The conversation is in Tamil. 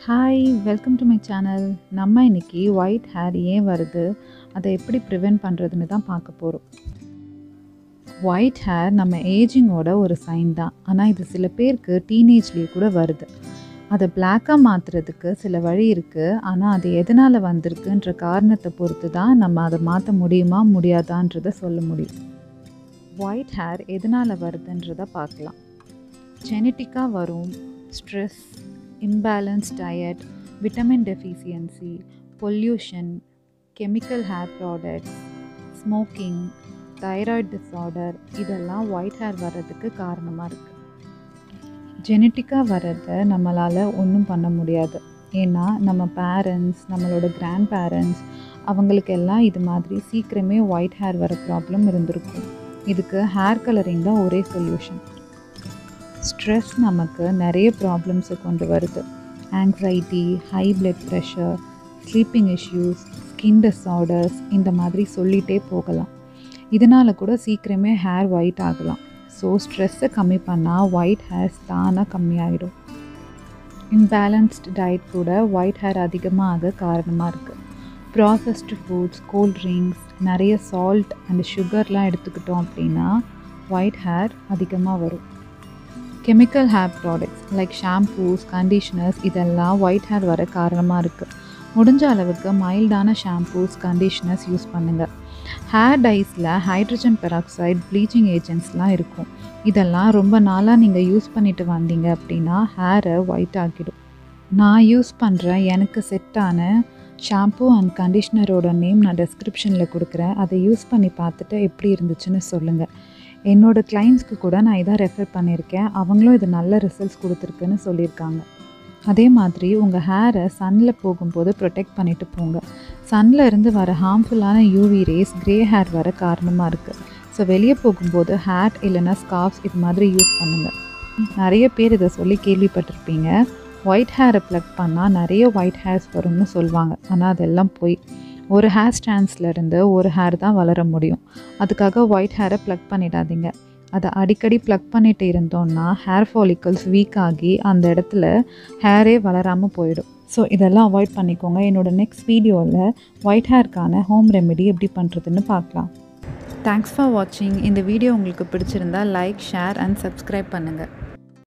Hi, welcome to my channel. நம்ம இன்னைக்கு ஒயிட் ஹேர் ஏன் வருது, அதை எப்படி ப்ரிவென்ட் பண்ணுறதுன்னு தான் பார்க்க போகிறோம். ஒயிட் ஹேர் நம்ம ஏஜிங்கோட ஒரு சைன் தான். ஆனால் இது சில பேருக்கு டீனேஜ்லேயே கூட வருது. அதை பிளாக்காக மாற்றுறதுக்கு சில வழி இருக்குது. ஆனால் அது எதனால் வந்திருக்குன்ற காரணத்தை பொறுத்து தான் நம்ம அதை மாற்ற முடியுமா முடியாதான்றதை சொல்ல முடியும். ஒயிட் ஹேர் எதனால் வருதுன்றதை பார்க்கலாம். ஜெனட்டிக்காக வரும், stress, imbalanced diet, vitamin deficiency, pollution, chemical hair products, smoking, thyroid disorder இதெல்லாம் ஒயிட் ஹேர் வர்றதுக்கு காரணமாக இருக்குது. ஜெனட்டிக்காக வர்றதை நம்மளால் ஒன்றும் பண்ண முடியாது. ஏன்னா நம்ம பேரண்ட்ஸ், நம்மளோட கிராண்ட் பேரண்ட்ஸ் அவங்களுக்கெல்லாம் இது மாதிரி சீக்கிரமே ஒயிட் ஹேர் வர ப்ராப்ளம் இருந்திருக்கும். இதுக்கு ஹேர் கலரிங் தான் ஒரே சொல்யூஷன். ஸ்ட்ரெஸ் நமக்கு நிறைய ப்ராப்ளம்ஸை கொண்டு வருது. Anxiety, high blood pressure, sleeping issues, skin disorders, இந்த மாதிரி சொல்லிகிட்டே போகலாம். இதனால் கூட சீக்கிரமே ஹேர் ஒயிட் ஆகலாம். ஸோ ஸ்ட்ரெஸ்ஸை கம்மி பண்ணால் ஒயிட் ஹேர்ஸ் தானாக கம்மியாகிடும். இம்பேலன்ஸ்டு டயட் கூட ஒயிட் ஹேர் அதிகமாக காரணமாக இருக்குது. ப்ராசஸ்டு ஃபுட்ஸ், கோல்ட் ட்ரிங்க்ஸ், நிறைய சால்ட் அண்ட் சுகர்லாம் எடுத்துக்கிட்டோம் அப்படின்னா ஒயிட் ஹேர் அதிகமாக வரும். Chemical hair products like shampoos, conditioners இதெல்லாம் ஒயிட் ஹேர் வர காரணமாக இருக்குது. முடிஞ்ச அளவுக்கு மைல்டான ஷாம்பூஸ், கண்டிஷ்னர்ஸ் யூஸ் பண்ணுங்கள். ஹேர் டைஸில் ஹைட்ரஜன் பெராக்சைடு, ப்ளீச்சிங் ஏஜென்ட்ஸ்லாம் இருக்கும். இதெல்லாம் ரொம்ப நாளாக நீங்கள் யூஸ் பண்ணிட்டு வந்தீங்க அப்படின்னா ஹேரை ஒயிட் ஆக்கிடும். நான் யூஸ் பண்ணுற எனக்கு செட்டான ஷாம்பூ அண்ட் கண்டிஷ்னரோட நேம் நான் டெஸ்கிரிப்ஷனில் கொடுக்குறேன். அதை யூஸ் பண்ணி பார்த்துட்டு எப்படி இருந்துச்சுன்னு சொல்லுங்கள். என்னோடய கிளைண்ட்ஸ்க்கு கூட நான் இதான் ரெஃபர் பண்ணியிருக்கேன். அவங்களும் இது நல்ல ரிசல்ட்ஸ் கொடுத்துருக்குன்னு சொல்லியிருக்காங்க. அதே மாதிரி உங்கள் ஹேரை சன்னில் போகும்போது ப்ரொடெக்ட் பண்ணிவிட்டு போங்க. சன்னில் இருந்து வர ஹார்ம்ஃபுல்லான யூவி ரேஸ் க்ரே ஹேர் வர காரணமாக இருக்குது. ஸோ வெளியே போகும்போது ஹேட் இல்லைனா ஸ்கார்ஃப்ஸ் இது மாதிரி யூஸ் பண்ணுங்கள். நிறைய பேர் இதை சொல்லி கேள்விப்பட்டிருப்பீங்க. ஒயிட் ஹேரை ப்ளக் பண்ணால் நிறைய ஒயிட் ஹேர்ஸ் வரும்னு சொல்லுவாங்க. ஆனால் அதெல்லாம் போய் ஒரு ஹேர் ஸ்டாண்ட்ஸ்லேருந்து ஒரு ஹேர் தான் வளர முடியும். அதுக்காக ஒயிட் ஹேரை ப்ளக் பண்ணிடாதீங்க. அதை அடிக்கடி ப்ளக் பண்ணிட்டு இருந்தோம்னா ஹேர் ஃபாலிக்கல்ஸ் வீக் ஆகி அந்த இடத்துல ஹேரே வளராமல் போயிடும். ஸோ இதெல்லாம் அவாய்ட் பண்ணிக்கோங்க. என்னோடய நெக்ஸ்ட் வீடியோவில் ஒயிட் ஹேர்க்கான ஹோம் ரெமெடி எப்படி பண்ணுறதுன்னு பார்க்கலாம். தேங்க்ஸ் ஃபார் வாட்சிங். இந்த வீடியோ உங்களுக்கு பிடிச்சிருந்தா லைக், ஷேர் அண்ட் சப்ஸ்கிரைப் பண்ணுங்கள்.